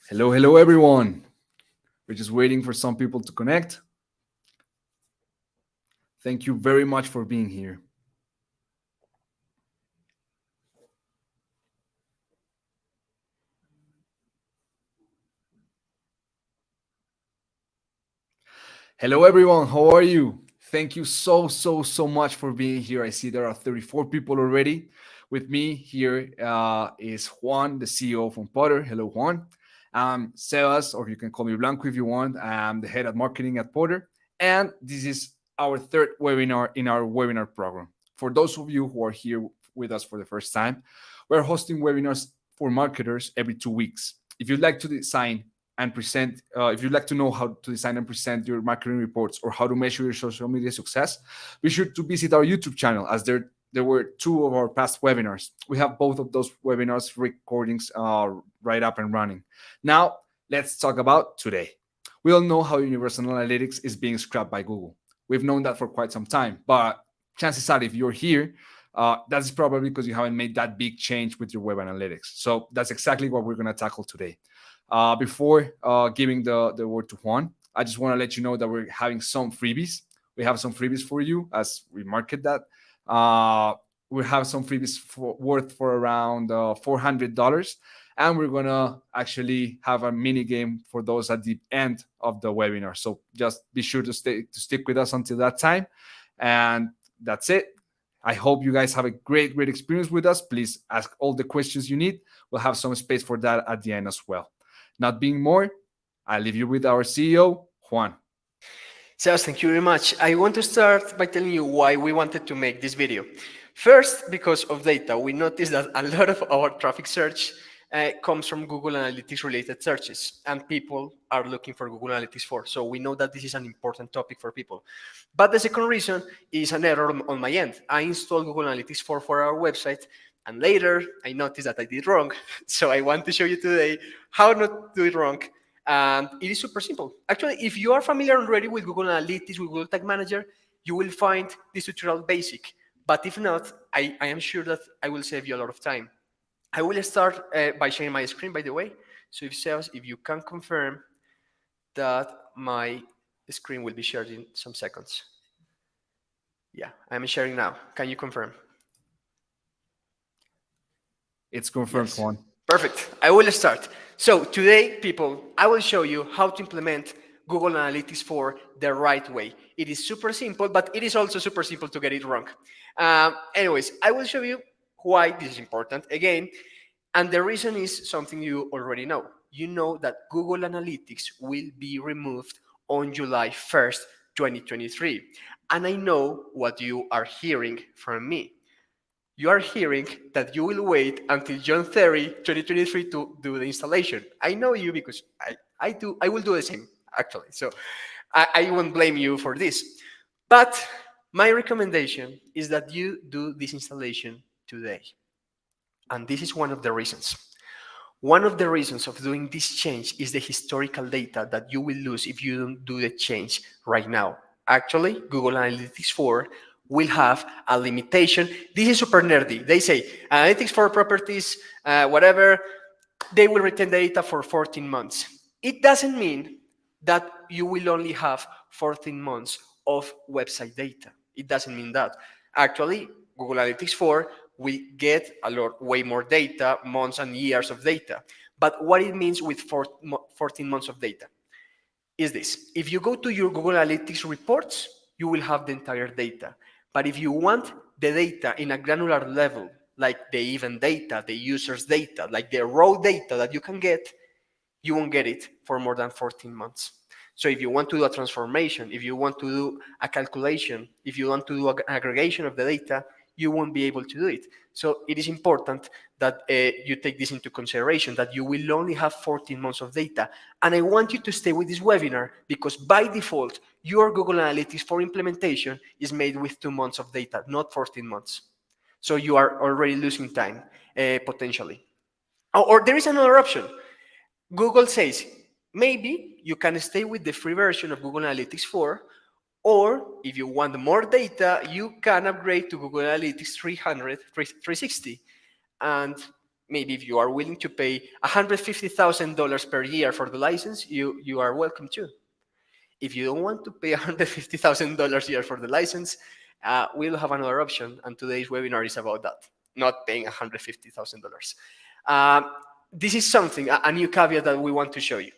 Hello, everyone. We're just waiting for some people to connect. Thank you very much for being here. Hello, everyone. How are you? Thank you so much for being here. I see there are 34 people already. With me here is Juan, the CEO from Potter. Hello, Juan. Sebas, or you can call me Blanco if you want. I'm the head of marketing at Potter. And this is our third webinar in our webinar program. For those of you who are here with us for the first time, we're hosting webinars for marketers every 2 weeks. If you'd like to design and present, if you'd like to know how to design and present your marketing reports or how to measure your social media success, be sure to visit our YouTube channel, as there were two of our past webinars. We have both of those webinars recordings right up and running. Now, let's talk about today. We all know how universal analytics is being scrapped by Google. We've known that for quite some time, but chances are if you're here, that's probably because you haven't made that big change with your web analytics. So that's exactly what we're going to tackle today. Before giving the word to Juan, I just want to let you know that we're having some freebies. We have some freebies for you as we market that. We have some freebies worth around $400. And we're going to actually have a mini game for those at the end of the webinar. So just be sure to stick with us until that time. And that's it. I hope you guys have a great experience with us. Please ask all the questions you need. We'll have some space for that at the end as well. Not being more, I leave you with our CEO, Juan. Sebas, thank you very much. I want to start by telling you why we wanted to make this video. First, because of data. We noticed that a lot of our traffic search comes from Google Analytics related searches, and people are looking for Google Analytics 4. So we know that this is an important topic for people. But the second reason is an error on my end. I installed Google Analytics 4 for our website, and later I noticed that I did wrong. So I want to show you today how not to do it wrong. And it is super simple. Actually, if you are familiar already with Google Analytics, with Google Tag Manager, you will find this tutorial basic. But if not, I am sure that I will save you a lot of time. I will start by sharing my screen, by the way. So if you can confirm that my screen will be shared in some seconds. Yeah, I'm sharing now. Can you confirm? It's confirmed, yes. Juan. Perfect. I will start. So today, people, I will show you how to implement Google Analytics 4 the right way. It is super simple, but it is also super simple to get it wrong. Anyways, I will show you why this is important again. And the reason is something you already know. You know that Google Analytics will be removed on July 1st, 2023. And I know what you are hearing from me. You are hearing that you will wait until June 30, 2023 to do the installation. I know you because I will do the same, actually. So I won't blame you for this. But my recommendation is that you do this installation today. And this is one of the reasons. One of the reasons of doing this change is the historical data that you will lose if you don't do the change right now. Actually, Google Analytics 4 will have a limitation. This is super nerdy. They say Analytics 4 properties, whatever, they will retain data for 14 months. It doesn't mean that you will only have 14 months of website data. It doesn't mean that. Actually, Google Analytics 4 we get way more data, months and years of data. But what it means with 14 months of data is this. If you go to your Google Analytics reports, you will have the entire data. But if you want the data in a granular level, like the event data, the user's data, like the raw data that you can get, you won't get it for more than 14 months. So if you want to do a transformation, if you want to do a calculation, if you want to do an aggregation of the data, you won't be able to do it. So it is important that you take this into consideration, that you will only have 14 months of data. And I want you to stay with this webinar because by default, your Google Analytics 4 implementation is made with 2 months of data, not 14 months. So you are already losing time, potentially. Or there is another option. Google says, maybe you can stay with the free version of Google Analytics 4, or if you want more data, you can upgrade to Google Analytics 360. And maybe if you are willing to pay $150,000 per year for the license, you are welcome to. If you don't want to pay $150,000 a year for the license, we'll have another option, and today's webinar is about that, not paying $150,000. This is something, a new caveat that we want to show you.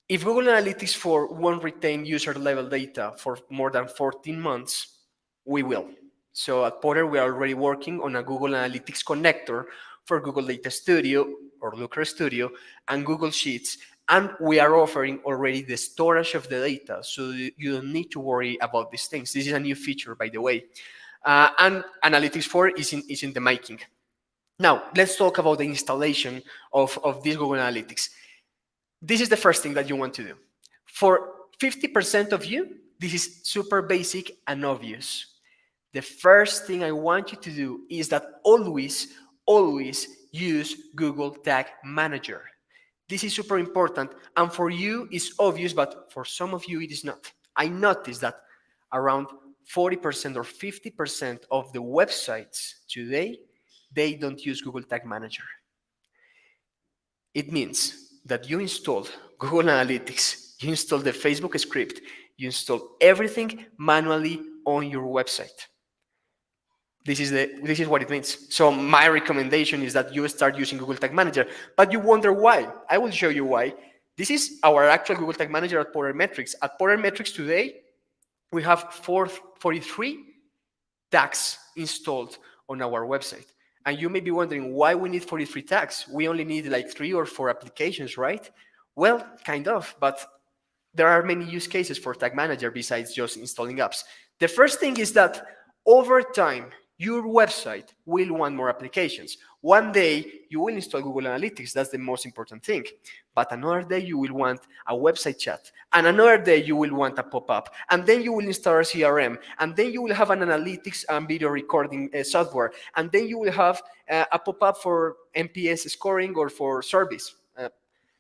If Google Analytics 4 won't retain user-level data for more than 14 months, we will. So at Potter, we are already working on a Google Analytics connector for Google Data Studio or Looker Studio and Google Sheets, and we are offering already the storage of the data, so you don't need to worry about these things. This is a new feature, by the way. And Analytics 4 is in the making. Now, let's talk about the installation of this Google Analytics. This is the first thing that you want to do. For 50% of you, this is super basic and obvious. The first thing I want you to do is that always use Google Tag Manager. This is super important, and for you it's obvious, but for some of you it is not. I noticed that around 40% or 50% of the websites today, they don't use Google Tag Manager. It means that you installed Google Analytics, you installed the Facebook script, you installed everything manually on your website. This is what it means. So my recommendation is that you start using Google Tag Manager, but you wonder why. I will show you why. This is our actual Google Tag Manager at Potter Metrics. At Potter Metrics today, we have 43 tags installed on our website. And you may be wondering why we need 43 tags. We only need like 3 or 4 applications, right? Well, kind of, but there are many use cases for Tag Manager besides just installing apps. The first thing is that over time, your website will want more applications. One day, you will install Google Analytics. That's the most important thing. But another day, you will want a website chat. And another day, you will want a pop-up. And then you will install a CRM. And then you will have an analytics and video recording software. And then you will have a pop-up for NPS scoring or for service.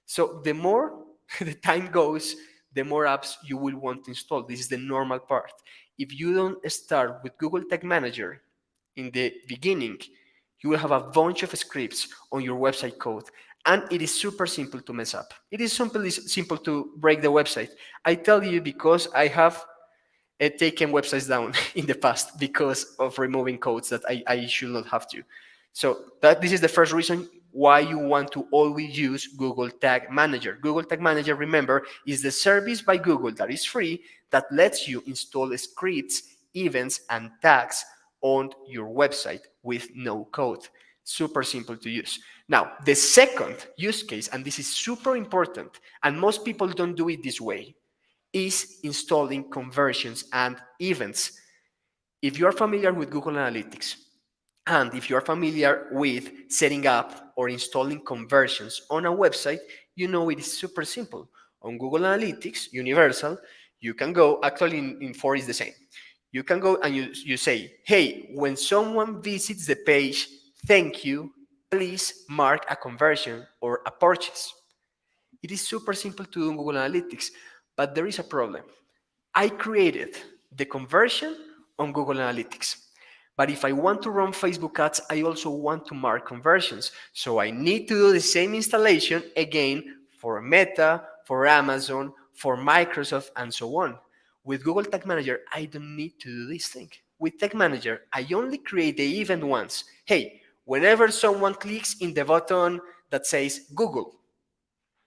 So the more the time goes, the more apps you will want to install. This is the normal part. If you don't start with Google Tag Manager in the beginning, you will have a bunch of scripts on your website code, and it is super simple to mess up. It is simple to break the website. I tell you because I have taken websites down in the past because of removing codes that I should not have to. So this is the first reason why you want to always use Google Tag Manager. Google Tag Manager, remember, is the service by Google that is free that lets you install scripts, events, and tags on your website with no code. Super simple to use. Now, the second use case, and this is super important, and most people don't do it this way, is installing conversions and events. If you're familiar with Google Analytics, and if you're familiar with setting up or installing conversions on a website, you know it is super simple. On Google Analytics, Universal, you can go, actually in 4 is the same. You can go and you say, hey, when someone visits the page, thank you, please mark a conversion or a purchase. It is super simple to do in Google Analytics, but there is a problem. I created the conversion on Google Analytics. But if I want to run Facebook ads, I also want to mark conversions. So I need to do the same installation again for Meta, for Amazon, for Microsoft, and so on. With Google Tag Manager, I don't need to do this thing. With Tag Manager, I only create the event once. Hey, whenever someone clicks in the button that says Google,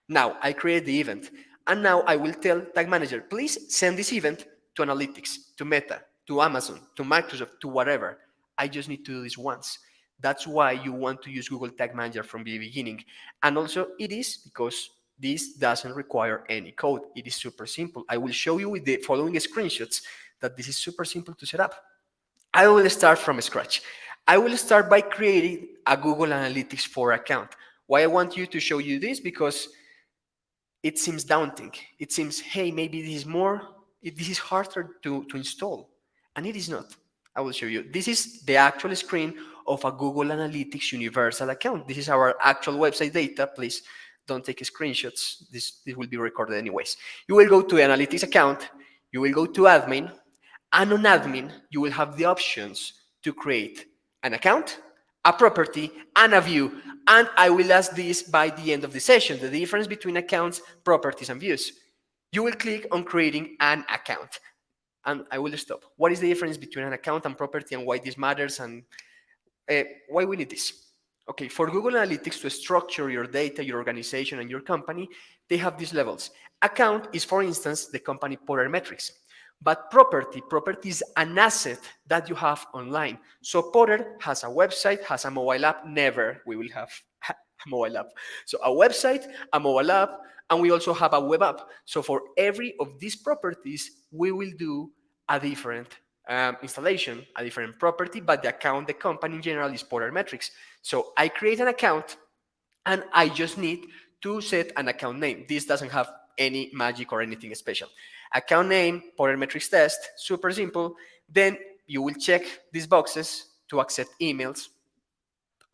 now I create the event. And now I will tell Tag Manager, please send this event to Analytics, to Meta, to Amazon, to Microsoft, to whatever. I just need to do this once. That's why you want to use Google Tag Manager from the beginning. And also it is because this doesn't require any code. It is super simple. I will show you with the following screenshots that this is super simple to set up. I will start from scratch. I will start by creating a Google Analytics 4 account. Why I want you to show you this? Because it seems daunting. It seems, hey, maybe this is harder to install. And it is not. I will show you. This is the actual screen of a Google Analytics Universal account. This is our actual website data. Please don't take screenshots. This will be recorded anyways. You will go to the Analytics account. You will go to Admin. And on Admin, you will have the options to create an account, a property, and a view. And I will ask this by the end of the session, the difference between accounts, properties, and views. You will click on creating an account. And I will stop. What is the difference between an account and property, and why this matters, and why we need this? Okay, for Google Analytics to structure your data, your organization, and your company, they have these levels. Account is, for instance, the company Porter metrics. But property is an asset that you have online. So Porter has a website, has a mobile app. Never we will have a mobile app. So a website, a mobile app, and we also have a web app. So for every of these properties, we will do a different installation, a different property, but the account, the company in general is Porter metrics. So I create an account, and I just need to set an account name. This doesn't have any magic or anything special. Account name, Porter metrics test, super simple. Then you will check these boxes to accept emails,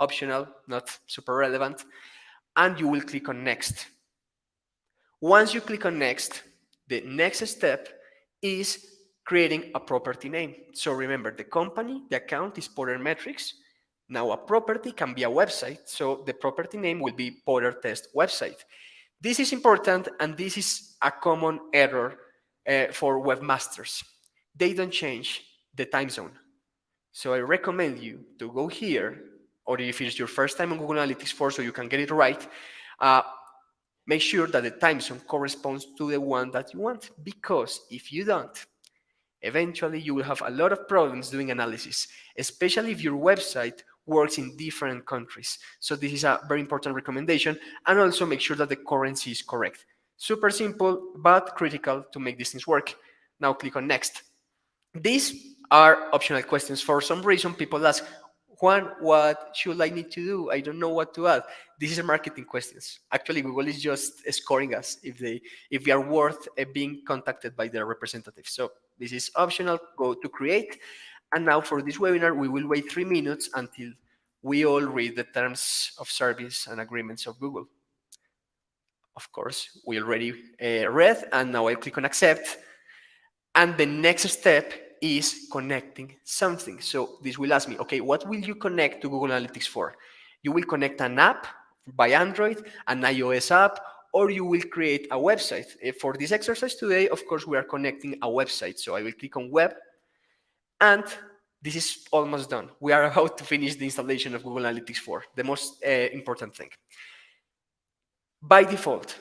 optional, not super relevant, and you will click on next. Once you click on next, the next step is creating a property name. So remember, the company, the account is Porter metrics. Now a property can be a website, so the property name will be Porter test website. This is important, and this is a common error for webmasters. They don't change the time zone. So I recommend you to go here, or if it's your first time on Google Analytics 4 so you can get it right, make sure that the time zone corresponds to the one that you want, because if you don't, eventually you will have a lot of problems doing analysis, especially if your website works in different countries. So this is a very important recommendation, and also make sure that the currency is correct. Super simple, but critical to make these things work. Now click on next. These are optional questions. For some reason, people ask, Juan, what should I need to do? I don't know what to add. These are marketing questions. Actually, Google is just scoring us if we are worth being contacted by their representative. So this is optional. Go to create. And now for this webinar, we will wait 3 minutes until we all read the terms of service and agreements of Google. Of course, we already read, and now I click on accept. And the next step is connecting something. So this will ask me, okay, what will you connect to Google Analytics for? You will connect an app by Android, an iOS app, or you will create a website. For this exercise today, of course, we are connecting a website. So I will click on web, and this is almost done. We are about to finish the installation of Google Analytics 4, the most important thing. By default,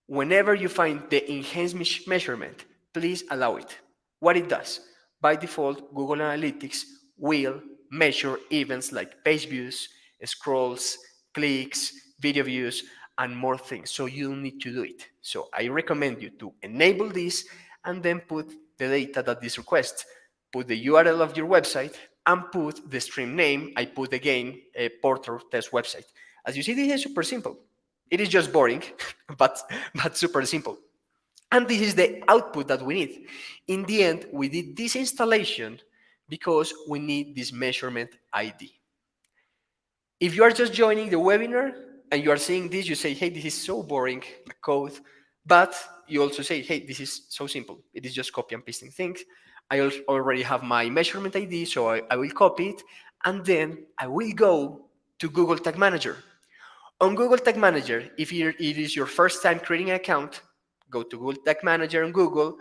whenever you find the enhanced measurement, please allow it. What it does, by default, Google Analytics will measure events like page views, scrolls, clicks, video views, and more things. So you don't need to do it. So I recommend you to enable this and then put the data that this requests. Put the URL of your website and put the stream name. I put again a Porter test website. As you see, this is super simple. It is just boring, but super simple. And this is the output that we need. In the end, we did this installation because we need this measurement ID. If you are just joining the webinar and you are seeing this, you say, hey, this is so boring, the code. But you also say, hey, this is so simple. It is just copy and pasting things. I already have my measurement ID, so I will copy it. And then I will go to Google Tag Manager. On Google Tag Manager, if it is your first time creating an account, go to Google Tag Manager on Google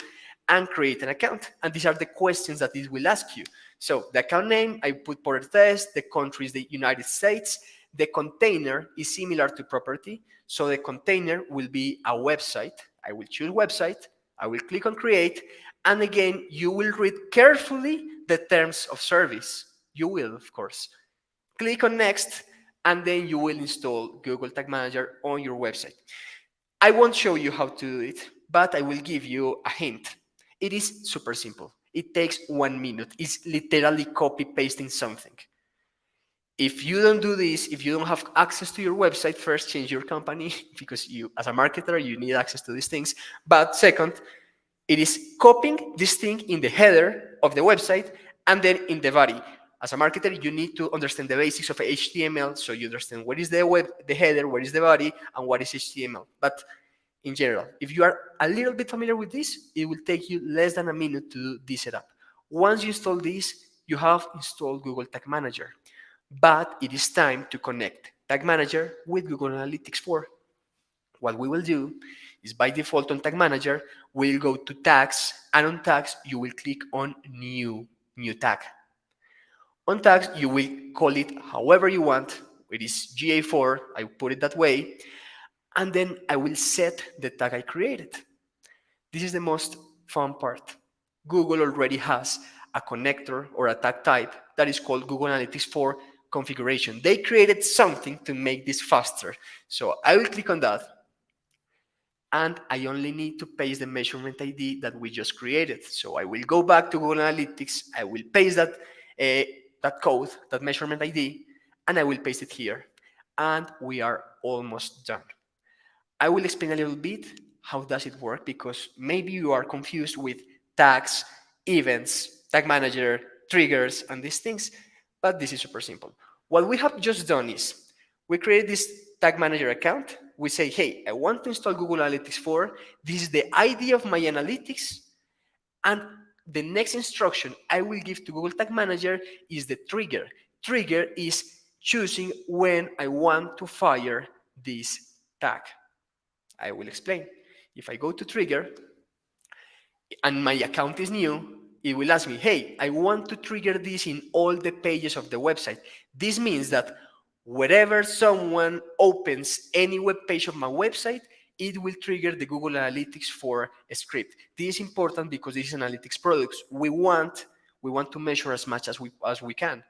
and create an account. And these are the questions that it will ask you. So the account name, I put Porter Test, the country is the United States, the container is similar to property. So the container will be a website. I will choose website, I will click on create, and again, you will read carefully the terms of service. You will, of course. Click on next, and then you will install Google Tag Manager on your website. I won't show you how to do it, but I will give you a hint. It is super simple. It takes 1 minute. It's literally copy pasting something. If you don't do this, if you don't have access to your website, first change your company, because you, as a marketer, you need access to these things. But second, it is copying this thing in the header of the website and then in the body. As a marketer, you need to understand the basics of HTML, so you understand what is the header, what is the body, and what is HTML. But in general, if you are a little bit familiar with this, it will take you less than a minute to do this setup. Once you install this, you have installed Google Tag Manager. But it is time to connect Tag Manager with Google Analytics 4. What we will do is by default on Tag Manager, we'll go to Tags, and on Tags, you will click on New Tag. On Tags, you will call it however you want. It is GA4, I put it that way, and then I will set the tag I created. This is the most fun part. Google already has a connector or a tag type that is called Google Analytics 4 configuration. They created something to make this faster. So I will click on that, and I only need to paste the measurement ID that we just created. So I will go back to Google Analytics, I will paste that code, that measurement ID, and I will paste it here. And we are almost done. I will explain a little bit how does it work, because maybe you are confused with tags, events, tag manager, triggers, and these things, but this is super simple. What we have just done is we create this tag manager account. We say, hey, I want to install Google Analytics 4. This is the ID of my analytics. And the next instruction I will give to Google Tag Manager is the trigger. Trigger is choosing when I want to fire this tag. I will explain. If I go to trigger and my account is new, it will ask me, hey, I want to trigger this in all the pages of the website. This means that wherever someone opens any web page of my website, it will trigger the Google Analytics 4 script. This is important because this is analytics products. We want to measure as much as we can.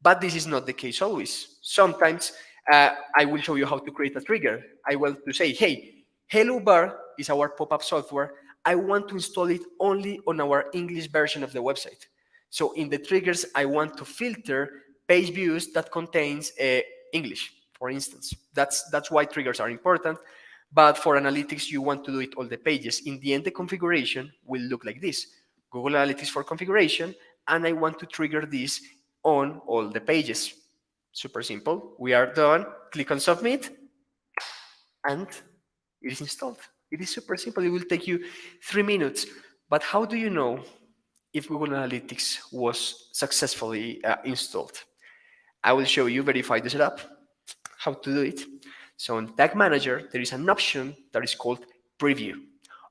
But this is not the case always. Sometimes I will show you how to create a trigger. I want to say, hey, Hello Bar is our pop-up software. I want to install it only on our English version of the website. So in the triggers, I want to filter page views that contains English, for instance. That's why triggers are important. But for analytics, you want to do it all the pages. In the end, the configuration will look like this. Google Analytics for configuration, and I want to trigger this on all the pages. Super simple. We are done. Click on submit, and it is installed. It is super simple. It will take you 3 minutes. But how do you know if Google Analytics was successfully installed? I will show you Verify the Setup, how to do it. So on Tag Manager, there is an option that is called Preview.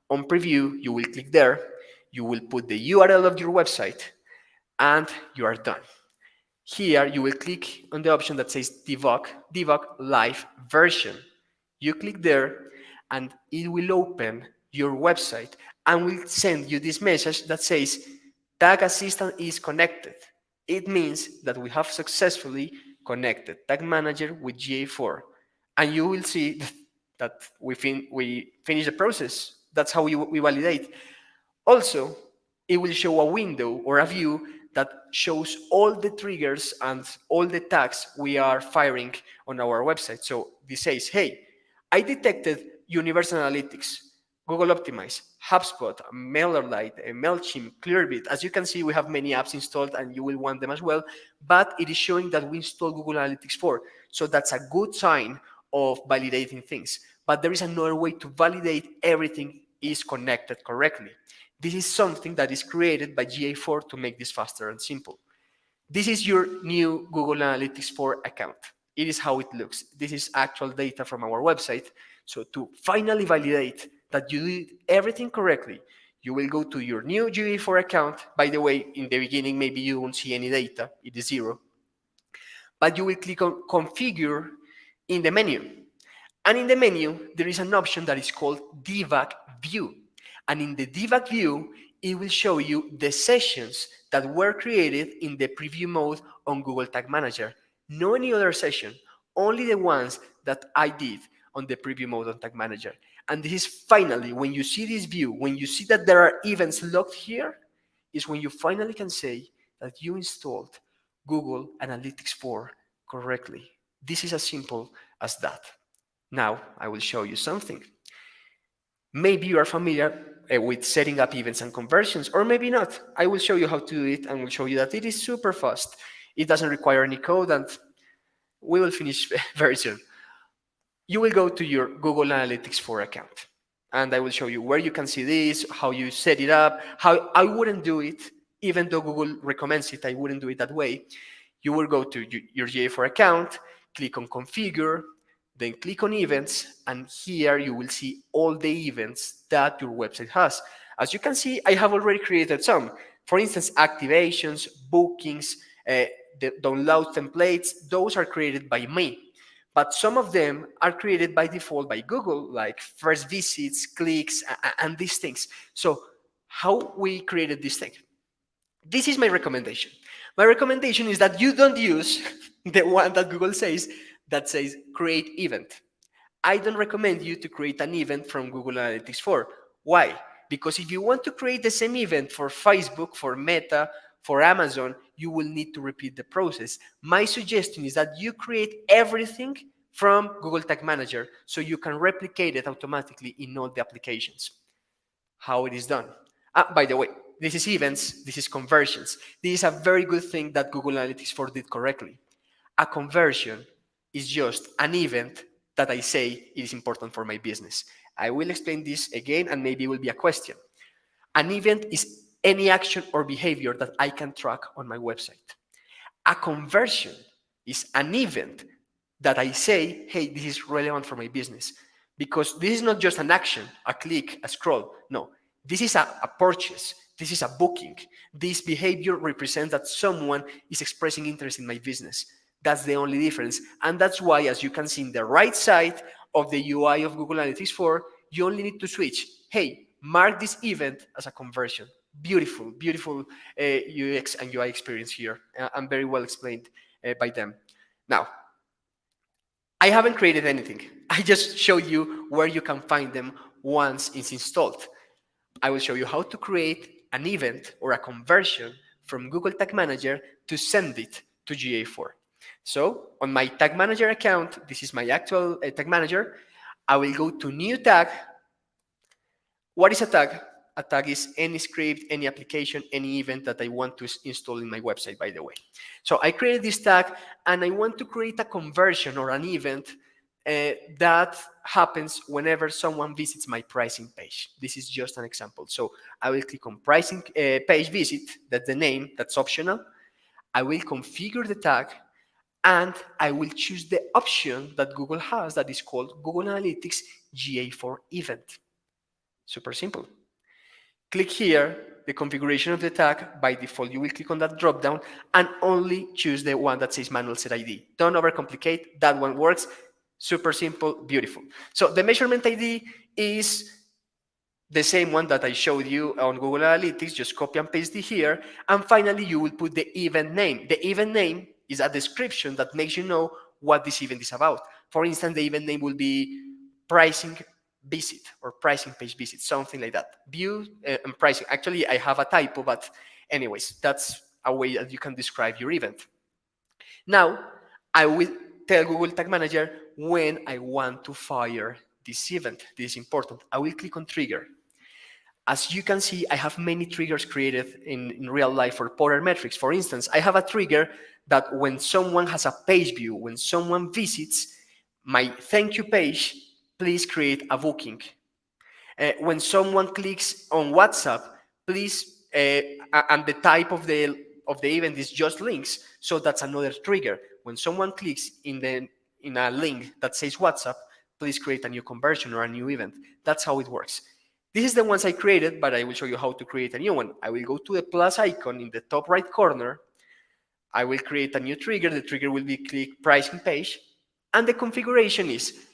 On Preview, you will click there. You will put the URL of your website, and you are done. Here, you will click on the option that says Debug Live Version. You click there, and it will open your website and will send you this message that says Tag Assistant is connected. It means that we have successfully connected Tag Manager with GA4. And you will see that we finish the process. That's how we validate. Also, it will show a window or a view that shows all the triggers and all the tags we are firing on our website. So this says, hey, I detected Universal Analytics, Google Optimize, HubSpot, MailerLite, MailChimp, Clearbit. As you can see, we have many apps installed and you will want them as well, but it is showing that we installed Google Analytics 4. So that's a good sign of validating things. But there is another way to validate everything is connected correctly. This is something that is created by GA4 to make this faster and simple. This is your new Google Analytics 4 account. It is how it looks. This is actual data from our website. So to finally validate that you did everything correctly, you will go to your new GA4 account. By the way, in the beginning, maybe you won't see any data. It is 0. But you will click on Configure in the menu. And in the menu, there is an option that is called Debug View. And in the Debug View, it will show you the sessions that were created in the preview mode on Google Tag Manager. No any other session, only the ones that I did on the preview mode on Tag Manager. And this is finally, when you see this view, when you see that there are events logged here, is when you finally can say that you installed Google Analytics 4 correctly. This is as simple as that. Now, I will show you something. Maybe you are familiar with setting up events and conversions, or maybe not. I will show you how to do it, and will show you that it is super fast. It doesn't require any code, and we will finish very soon. You will go to your Google Analytics 4 account, and I will show you where you can see this, how you set it up, how I wouldn't do it, even though Google recommends it, I wouldn't do it that way. You will go to your GA4 account, click on configure, then click on events, and here you will see all the events that your website has. As you can see, I have already created some. For instance, activations, bookings, the download templates, those are created by me. But some of them are created by default by Google, like first visits, clicks, and these things. So how we created this thing? This is my recommendation. My recommendation is that you don't use the one that Google says that says create event. I don't recommend you to create an event from Google Analytics 4. Why? Because if you want to create the same event for Facebook, for Meta, for Amazon, you will need to repeat the process. My suggestion is that you create everything from Google Tag Manager so you can replicate it automatically in all the applications. How it is done. By the way, this is events, this is conversions. This is a very good thing that Google Analytics 4 did correctly. A conversion is just an event that I say it is important for my business. I will explain this again, and maybe it will be a question. An event is any action or behavior that I can track on my website. A conversion is an event that I say, hey, this is relevant for my business. Because this is not just an action, a click, a scroll. No, this is a purchase. This is a booking. This behavior represents that someone is expressing interest in my business. That's the only difference. And that's why, as you can see in the right side of the UI of Google Analytics 4, you only need to switch. Hey, mark this event as a conversion. Beautiful, beautiful UX and UI experience here. And very well explained by them. Now, I haven't created anything. I just show you where you can find them once it's installed. I will show you how to create an event or a conversion from Google Tag Manager to send it to GA4. So on my Tag Manager account, this is my actual Tag Manager. I will go to New Tag. What is a tag? A tag is any script, any application, any event that I want to install in my website, by the way. So I created this tag, and I want to create a conversion or an event that happens whenever someone visits my pricing page. This is just an example. So I will click on pricing page visit. That's the name. That's optional. I will configure the tag, and I will choose the option that Google has that is called Google Analytics GA4 event. Super simple. Click here, the configuration of the tag. By default, you will click on that dropdown and only choose the one that says manual set ID. Don't overcomplicate. That one works. Super simple, beautiful. So the measurement ID is the same one that I showed you on Google Analytics. Just copy and paste it here. And finally, you will put the event name. The event name is a description that makes you know what this event is about. For instance, the event name will be pricing visit or pricing page visit, something like that. View and pricing. Actually, I have a typo, but anyways, that's a way that you can describe your event. Now, I will tell Google Tag Manager when I want to fire this event. This is important. I will click on trigger. As you can see, I have many triggers created in real life for Potter metrics. For instance, I have a trigger that when someone has a page view, when someone visits my thank you page, please create a booking. When someone clicks on WhatsApp, please, and the type of the event is just links, so that's another trigger. When someone clicks in a link that says WhatsApp, please create a new conversion or a new event. That's how it works. This is the ones I created, but I will show you how to create a new one. I will go to the plus icon in the top right corner. I will create a new trigger. The trigger will be click pricing page. And the configuration is,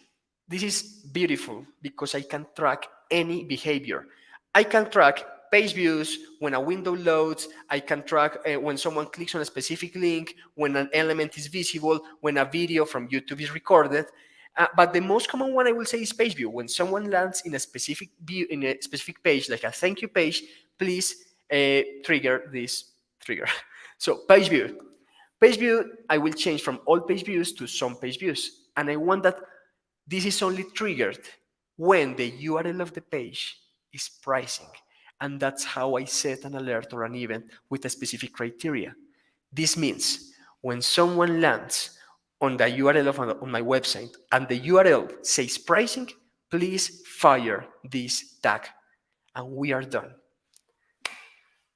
this is beautiful because I can track any behavior. I can track page views, when a window loads. I can track when someone clicks on a specific link, when an element is visible, when a video from YouTube is recorded. But the most common one I will say is page view. When someone lands in a specific view, in a specific page, like a thank you page, please trigger this trigger. So page view. Page view, I will change from all page views to some page views. And I want that this is only triggered when the URL of the page is pricing. And that's how I set an alert or an event with a specific criteria. This means when someone lands on the URL on my website and the URL says pricing, please fire this tag. And we are done.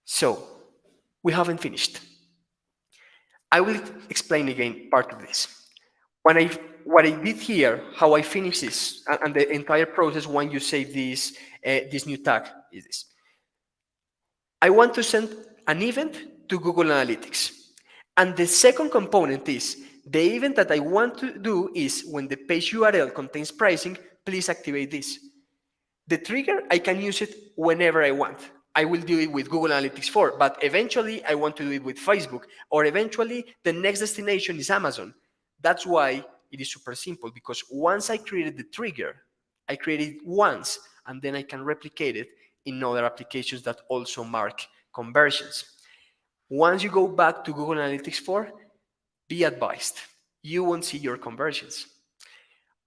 So we haven't finished. I will explain again part of this. when I what I did here, how I finish this, and the entire process when you save this new tag is this. I want to send an event to Google Analytics. And the second component is the event that I want to do is when the page URL contains pricing, please activate this. The trigger, I can use it whenever I want. I will do it with Google Analytics 4, but eventually I want to do it with Facebook, or eventually the next destination is Amazon. That's why it is super simple, because once I created the trigger, I created it once, and then I can replicate it in other applications that also mark conversions. Once you go back to Google Analytics 4, be advised, you won't see your conversions.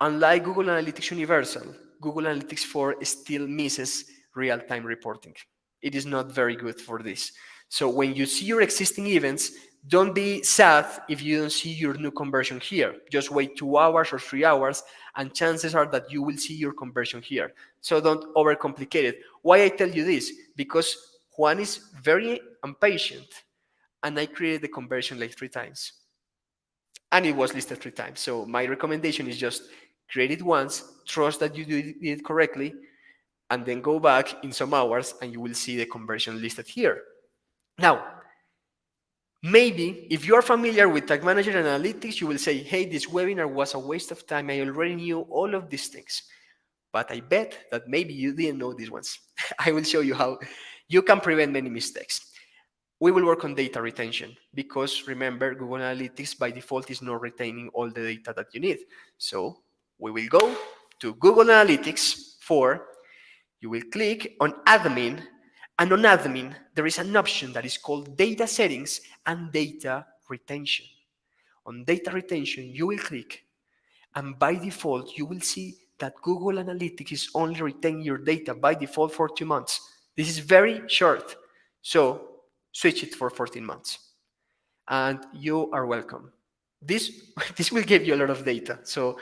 Unlike Google Analytics Universal, Google Analytics 4 still misses real-time reporting. It is not very good for this. So when you see your existing events, don't be sad if you don't see your new conversion here. Just wait 2 hours or 3 hours, and chances are that you will see your conversion here. So don't overcomplicate it. Why I tell you this? Because Juan is very impatient, and I created the conversion like 3 times. And it was listed 3 times. So my recommendation is just create it once, trust that you did it correctly, and then go back in some hours and you will see the conversion listed here. Now, maybe if you are familiar with Tag Manager Analytics, you will say, hey, this webinar was a waste of time. I already knew all of these things. But I bet that maybe you didn't know these ones. I will show you how you can prevent many mistakes. We will work on data retention because remember, Google Analytics by default is not retaining all the data that you need. So we will go to Google Analytics 4. You will click on admin, and on admin, there is an option that is called data settings and data retention. On data retention, you will click, and by default, you will see that Google Analytics is only retaining your data by default for 2 months. This is very short. So switch it for 14 months. And you are welcome. This will give you a lot of data. So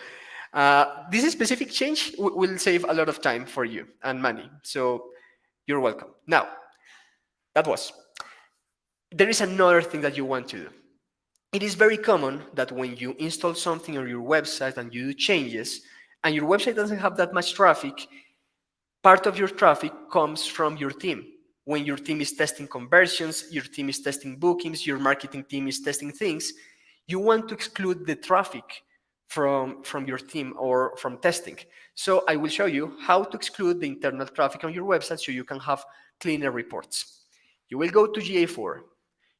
this specific change will save a lot of time for you and money. So you're welcome. Now, there is another thing that you want to do. It is very common that when you install something on your website and you do changes, and your website doesn't have that much traffic, part of your traffic comes from your team. When your team is testing conversions, your team is testing bookings, your marketing team is testing things, you want to exclude the traffic from your team or from testing. So I will show you how to exclude the internal traffic on your website so you can have cleaner reports. You will go to GA4,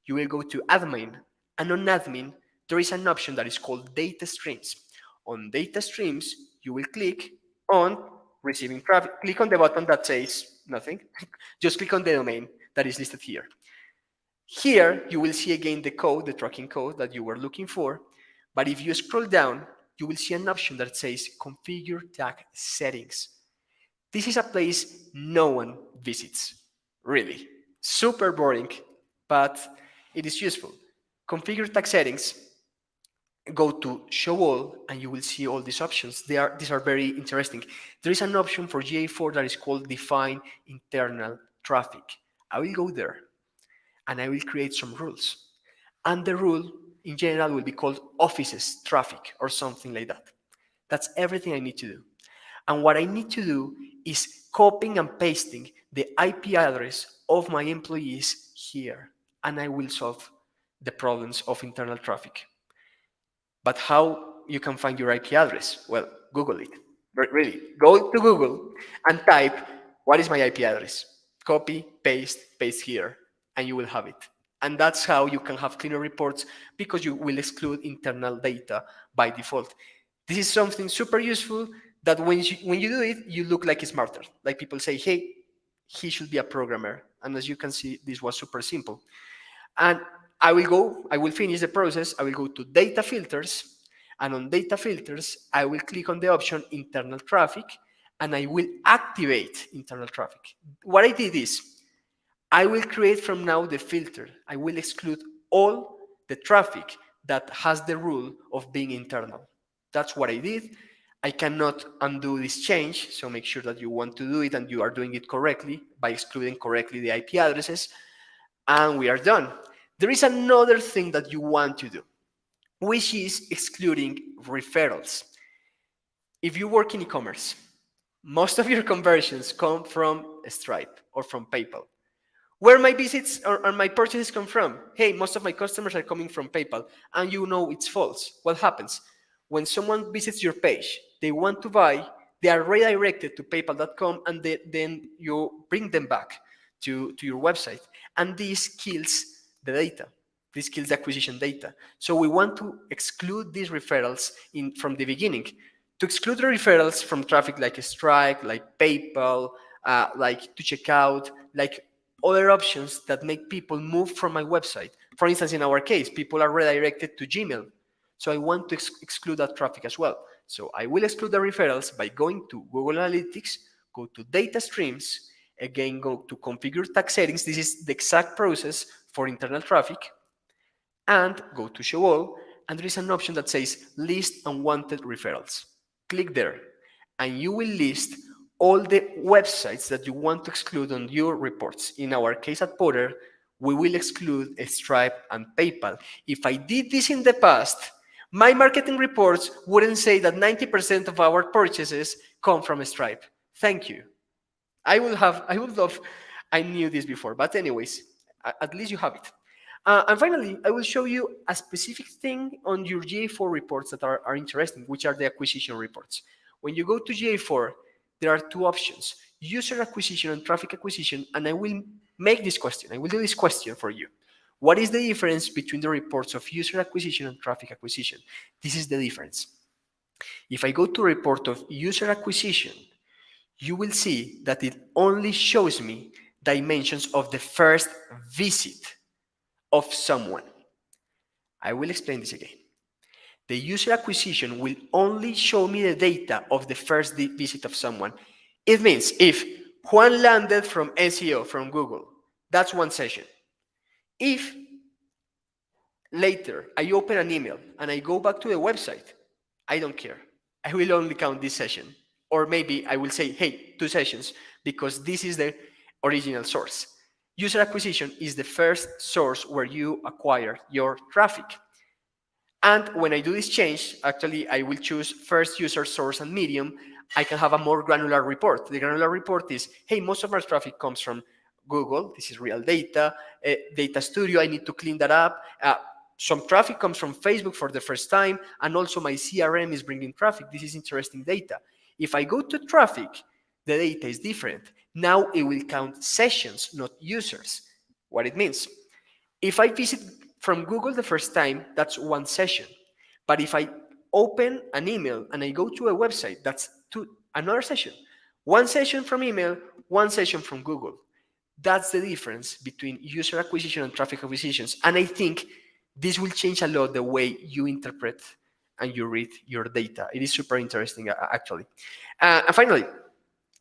you will go to admin, and on admin, there is an option that is called data streams. On data streams, you will click on receiving traffic. Click on the button that says nothing. Just click on the domain that is listed here. Here, you will see again the code, the tracking code that you were looking for. But if you scroll down, you will see an option that says configure tag settings. This is a place no one visits, really. Super boring, but it is useful. Configure tag settings, go to show all, and you will see all these options. These are very interesting. There is an option for GA4 that is called define internal traffic. I will go there, and I will create some rules. And the rule, in general, will be called offices traffic or something like that. That's everything I need to do. And what I need to do is copying and pasting the IP address of my employees here, and I will solve the problems of internal traffic. But how you can find your IP address? Well, Google it. Really, go to Google and type, what is my IP address? Copy, paste here, and you will have it. And that's how you can have cleaner reports because you will exclude internal data by default. This is something super useful that when you do it, you look like smarter. Like people say, hey, he should be a programmer. And as you can see, this was super simple. And I will finish the process. I will go to data filters. And on data filters, I will click on the option internal traffic, and I will activate internal traffic. What I did is, I will create from now the filter. I will exclude all the traffic that has the rule of being internal. That's what I did. I cannot undo this change, so make sure that you want to do it and you are doing it correctly by excluding correctly the IP addresses, and we are done. There is another thing that you want to do. which is excluding referrals. If you work in e-commerce, most of your conversions come from Stripe or from PayPal. Where my visits or my purchases come from? Hey, most of my customers are coming from PayPal, and you know it's false. What happens? When someone visits your page, they want to buy, they are redirected to paypal.com, and then you bring them back to your website. And this kills the data. This kills the acquisition data. So we want to exclude these referrals from the beginning. To exclude the referrals from traffic like Stripe, like PayPal, like to checkout, like other options that make people move from my website. For instance, in our case, people are redirected to Gmail. So I want to exclude that traffic as well. So I will exclude the referrals by going to Google Analytics, go to data streams, again, go to configure tag settings. This is the exact process for internal traffic, and go to show all. And there is an option that says list unwanted referrals. Click there, and you will list all the websites that you want to exclude on your reports. In our case at Potter, we will exclude Stripe and PayPal. If I did this in the past, my marketing reports wouldn't say that 90% of our purchases come from Stripe. Thank you. I would love, I knew this before, but anyways, at least you have it. And finally, I will show you a specific thing on your GA4 reports that are interesting, which are the acquisition reports. When you go to GA4, there are two options, user acquisition and traffic acquisition, and I will make this question. I will do this question for you. What is the difference between the reports of user acquisition and traffic acquisition? This is the difference. If I go to report of user acquisition, you will see that it only shows me dimensions of the first visit of someone. I will explain this again. The user acquisition will only show me the data of the first visit of someone. It means if Juan landed from SEO, from Google, that's one session. If later I open an email and I go back to the website, I don't care. I will only count this session. Or maybe I will say, hey, 2 sessions, because this is the original source. User acquisition is the first source where you acquire your traffic. And when I do this change, actually, I will choose first user source and medium. I can have a more granular report. The granular report is, hey, most of our traffic comes from Google. This is real data. Data Studio, I need to clean that up. Some traffic comes from Facebook for the first time. And also my CRM is bringing traffic. This is interesting data. If I go to traffic, the data is different. Now it will count sessions, not users. What it means? If I visit from Google the first time, that's 1 session. But if I open an email and I go to a website, that's another session. 1 session from email, 1 session from Google. That's the difference between user acquisition and traffic acquisitions. And I think this will change a lot the way you interpret and you read your data. It is super interesting, actually. And finally,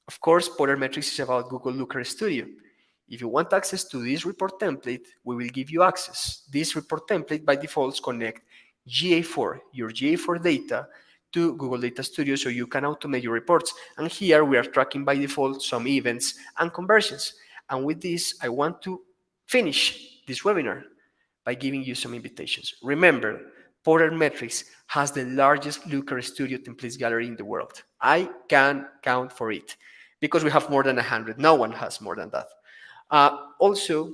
of course, Potter Metrics is about Google Looker Studio. If you want access to this report template, we will give you access. This report template by default connect GA4, your GA4 data, to Google Data Studio so you can automate your reports. And here we are tracking by default some events and conversions. And with this, I want to finish this webinar by giving you some invitations. Remember, Potter Metrics has the largest Looker Studio templates gallery in the world. I can count for it because we have more than 100. No one has more than that. Also,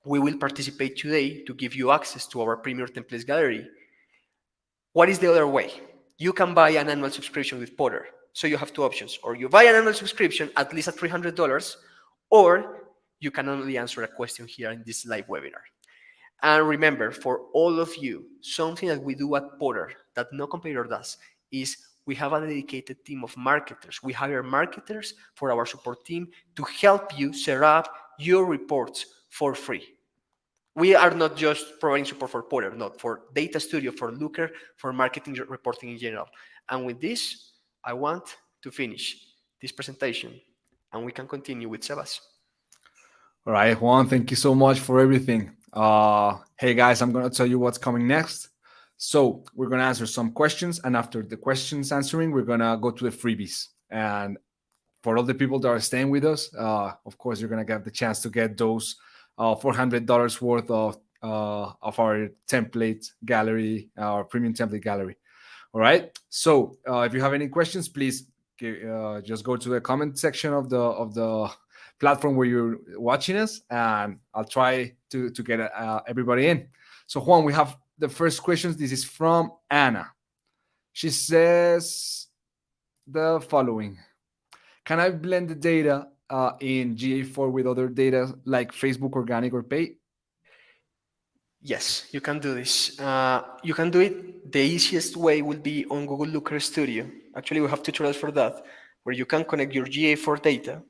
we will participate today to give you access to our Premier Templates Gallery. What is the other way? You can buy an annual subscription with Potter. So you have 2 options. Or you buy an annual subscription, at least at $300, or you can only answer a question here in this live webinar. And remember, for all of you, something that we do at Potter that no competitor does is we have a dedicated team of marketers. We hire marketers for our support team to help you set up your reports for free. We are not just providing support for Potter, not for Data Studio, for Looker, for marketing reporting in general. And with this, I want to finish this presentation and we can continue with Sebas. All right, Juan, thank you so much for everything. Hey guys, I'm going to tell you what's coming next. So we're going to answer some questions, and after the questions answering, we're going to go to the freebies. And for all the people that are staying with us, of course, you're going to get the chance to get those $400 worth of of our template gallery, our premium template gallery. All right. So if you have any questions, please just go to the comment section of the platform where you're watching us, and I'll try to get everybody in. So Juan, we have the first questions. This is from Anna. She says the following: can I blend the data in GA4 with other data like Facebook organic or paid? Yes, you can do this. You can do it. The easiest way will be on Google Looker Studio. Actually, we have tutorials for that, where you can connect your GA4 data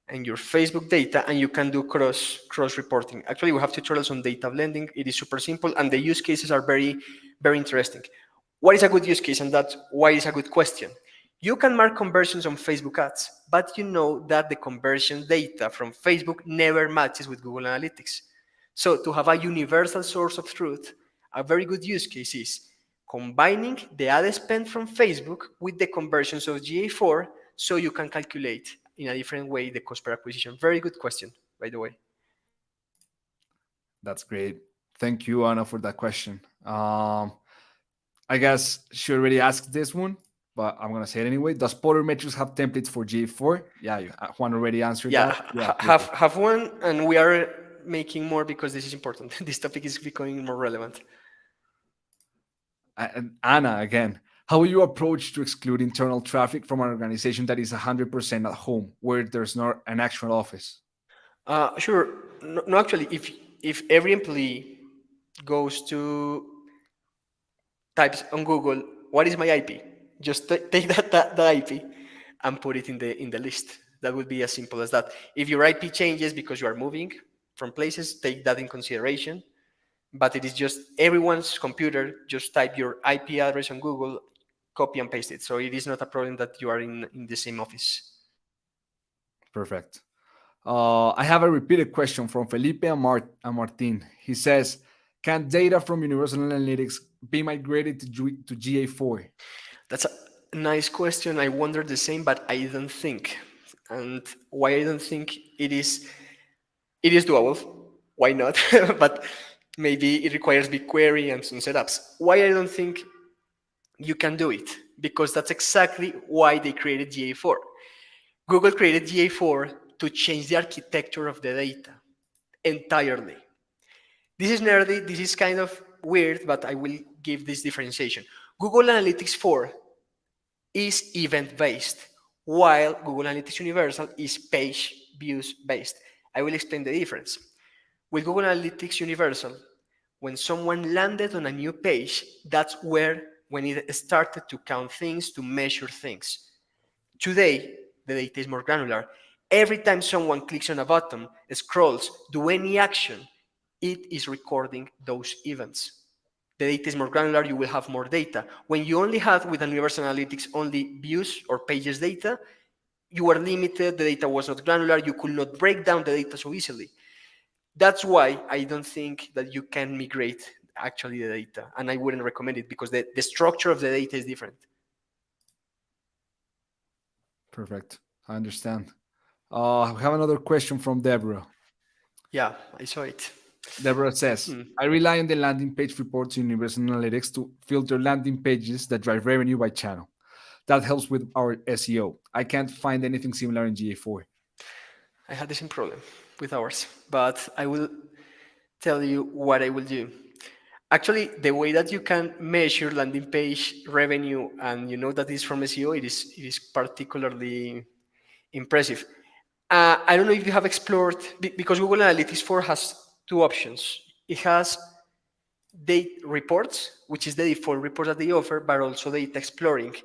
and your Facebook data, and you can do cross reporting. Actually, we have tutorials on data blending. It is super simple, and the use cases are very interesting. What is a good use case, and that's why it's a good question. You can mark conversions on Facebook ads, but you know that the conversion data from Facebook never matches with Google Analytics. So to have a universal source of truth, a very good use case is combining the ad spend from Facebook with the conversions of GA4 so you can calculate in a different way the cost per acquisition. Very good question, by the way. That's great. Thank you, Anna, for that question. I guess she already asked this one, but I'm gonna say it anyway. Does Porter Metrics have templates for GA4? Yeah, Juan already answered Yeah, that. Yeah, perfect. have one, and we are making more because this is important. This topic is becoming more relevant. And Anna, again, how will you approach to exclude internal traffic from an organization that is 100% at home, where there's not an actual office? Sure. No, no, actually, if every employee goes to types on Google, what is my IP? Just take that IP and put it in the list. That would be as simple as that. If your IP changes because you are moving from places, take that in consideration. But it is just everyone's computer. Just type your IP address on Google, copy and paste it. So it is not a problem that you are in the same office. Perfect. I have a repeated question from Felipe and Martin. He says, can data from Universal Analytics be migrated to GA4? That's a nice question. I wonder the same, but I don't think. And why I don't think it is doable. Why not? But maybe it requires BigQuery and some setups. Why I don't think you can do it? Because that's exactly why they created GA4. Google created GA4 to change the architecture of the data entirely. This is nerdy, this is kind of weird, but I will give this differentiation. Google Analytics 4 is event-based, while Google Analytics Universal is page views based. I will explain the difference. With Google Analytics Universal, when someone landed on a new page, that's when it started to count things, to measure things. Today, the data is more granular. Every time someone clicks on a button, scrolls, do any action, it is recording those events. The data is more granular, you will have more data. When you only had with Universal Analytics only views or pages data, you were limited, the data was not granular, you could not break down the data so easily. That's why I don't think that you can migrate actually the data, and I wouldn't recommend it because the structure of the data is different. Perfect. I understand. We have another question from Deborah. Yeah, I saw it. Deborah says, I rely on the landing page reports in Universal Analytics to filter landing pages that drive revenue by channel. That helps with our SEO. I can't find anything similar in GA4. I had the same problem with ours, but I will tell you what I will do. Actually, the way that you can measure landing page revenue, and you know that is from SEO, it is particularly impressive. I don't know if you have explored, because Google Analytics 4 has two options. It has data reports, which is the default report that they offer, but also data exploring.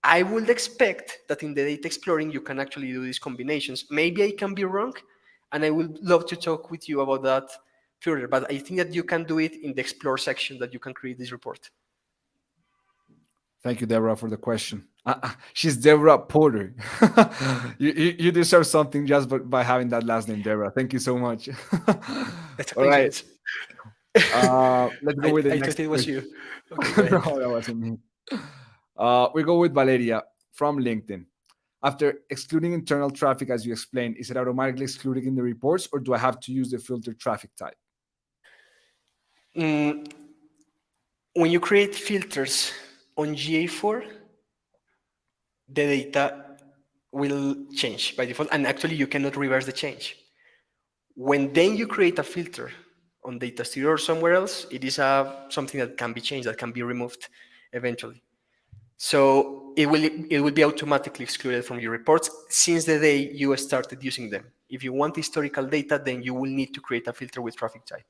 I would expect that in the data exploring, you can actually do these combinations. Maybe I can be wrong, and I would love to talk with you about that further, but I think that you can do it in the explore section, that you can create this report. Thank you, Deborah, for the question. She's Deborah Porter. You deserve something just by having that last name, Deborah. Thank you so much. That's a All right. coincidence. Let's go with the I next thought it was question. you. Okay, go No, ahead. that wasn't me. We go with Valeria from LinkedIn. After excluding internal traffic, as you explained, is it automatically excluded in the reports, or do I have to use the filter traffic type? Mm, when you create filters on GA4, the data will change by default, and actually you cannot reverse the change. When then you create a filter on data studio or somewhere else, it is something that can be changed, that can be removed eventually. So it will be automatically excluded from your reports since the day you started using them. If you want historical data, then you will need to create a filter with traffic type.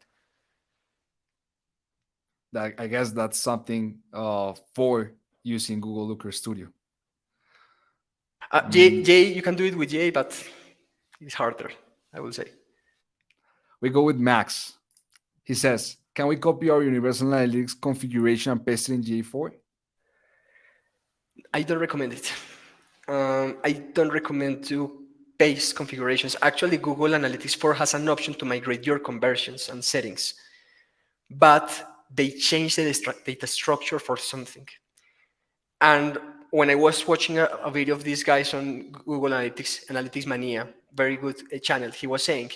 That I guess that's something for using Google Looker Studio. You can do it with J, but it's harder, I will say. We go with Max. He says, can we copy our Universal Analytics configuration and paste it in GA4? I don't recommend it. I don't recommend to paste configurations. Actually, Google Analytics 4 has an option to migrate your conversions and settings, but they changed the data structure for something. And when I was watching a video of these guys on Google Analytics Mania, very good channel, he was saying,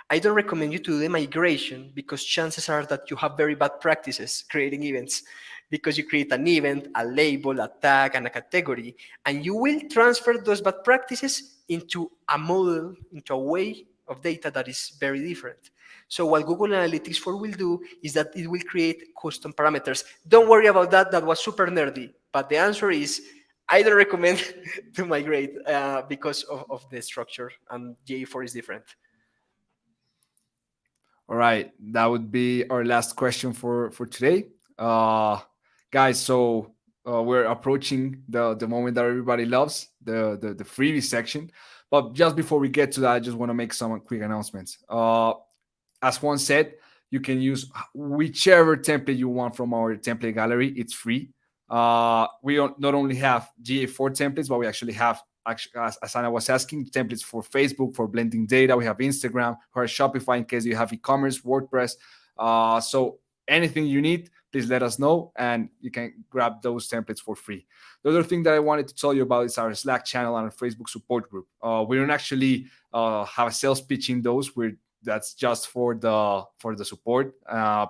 I don't recommend you to do the migration because chances are that you have very bad practices creating events because you create an event, a label, a tag, and a category, and you will transfer those bad practices into a model, into a way of data that is very different. So what Google Analytics 4 will do is that it will create custom parameters. Don't worry about that. That was super nerdy. But the answer is, I don't recommend to migrate because of the structure, and GA4 is different. All right, that would be our last question for today, guys. So we're approaching the moment that everybody loves, the freebie section. But just before we get to that, I just want to make some quick announcements. As Juan said, you can use whichever template you want from our template gallery. It's free. We not only have GA4 templates, but we actually have, as Anna was asking, templates for Facebook, for blending data. We have Instagram, or Shopify in case you have e-commerce, WordPress. So anything you need, please let us know, and you can grab those templates for free. The other thing that I wanted to tell you about is our Slack channel and our Facebook support group. We don't actually have a sales pitch in those. That's just for the support.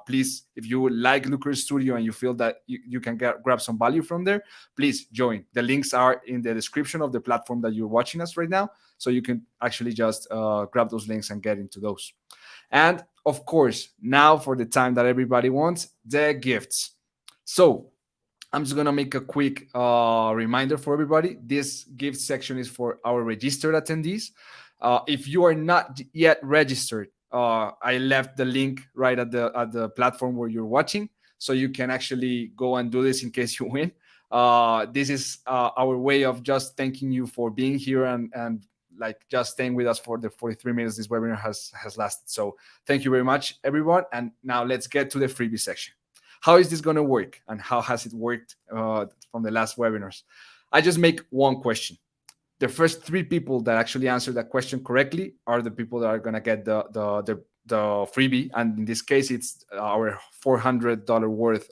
Please, if you like Looker Studio and you feel that you can grab some value from there, please join. The links are in the description of the platform that you're watching us right now, so you can actually just grab those links and get into those. And of course, now for the time that everybody wants, the gifts. So I'm just gonna make a quick reminder for everybody. This gift section is for our registered attendees. If you are not yet registered, I left the link right at the platform where you're watching, so you can actually go and do this in case you win. This is our way of just thanking you for being here and like just staying with us for the 43 minutes this webinar has lasted. So thank you very much, everyone. And now let's get to the freebie section. How is this going to work, and how has it worked from the last webinars? I just make one question. The first 3 people that actually answer that question correctly are the people that are going to get the freebie, and in this case it's our $400 worth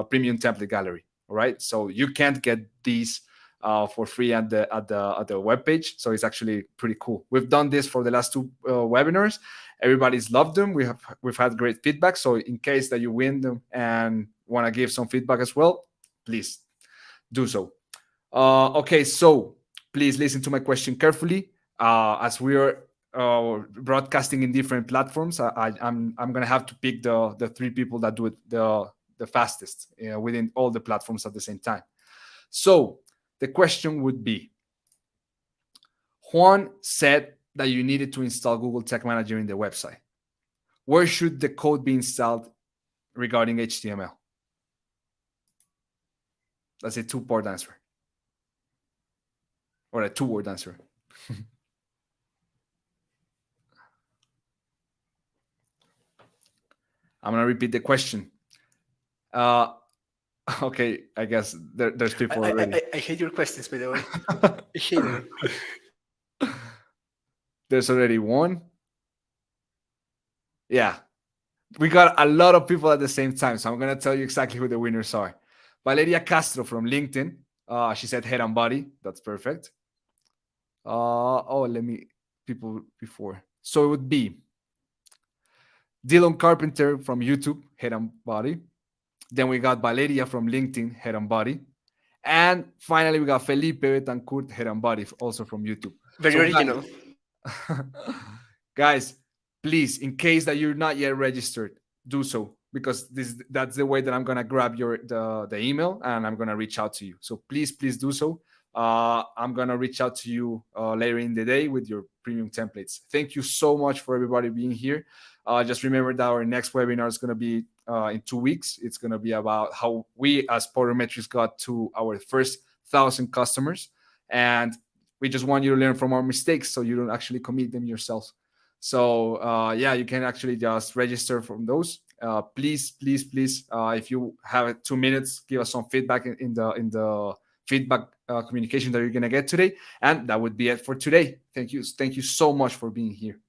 premium template gallery. All right, so you can't get these for free at the webpage, so it's actually pretty cool. We've done this for the last 2 webinars. Everybody's loved them. We've had great feedback. So in case that you win them and want to give some feedback as well, please do so. Okay, so please listen to my question carefully. As we are broadcasting in different platforms, I'm gonna have to pick the 3 people that do it the fastest within all the platforms at the same time. So the question would be, Juan said that you needed to install Google Tag Manager in the website. Where should the code be installed regarding HTML? That's a 2-part answer. Or a 2-word answer. I'm going to repeat the question. Okay, I guess there's people already. I hate your questions, by the way. I hate them. There's already 1. Yeah. We got a lot of people at the same time, so I'm going to tell you exactly who the winners are. Valeria Castro from LinkedIn. She said head and body. That's perfect. Let me people before. So it would be Dylan Carpenter from YouTube, head and body. Then we got Valeria from LinkedIn, head and body. And finally, we got Felipe Betancourt, head and body, also from YouTube. Very So, original. guys, please, in case that you're not yet registered, do so because that's the way that I'm gonna grab the email and I'm gonna reach out to you. So please do so. I'm gonna reach out to you later in the day with your premium templates. Thank you so much for everybody being here. Just remember that our next webinar is gonna be in 2 weeks. It's gonna be about how we as Podometrics got to our first 1,000 customers, and we just want you to learn from our mistakes so you don't actually commit them yourselves. So yeah, you can actually just register from those. Please, if you have 2 minutes, give us some feedback in the feedback communication that you're gonna get today. And that would be it for today. Thank you so much for being here.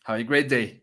Have a great day.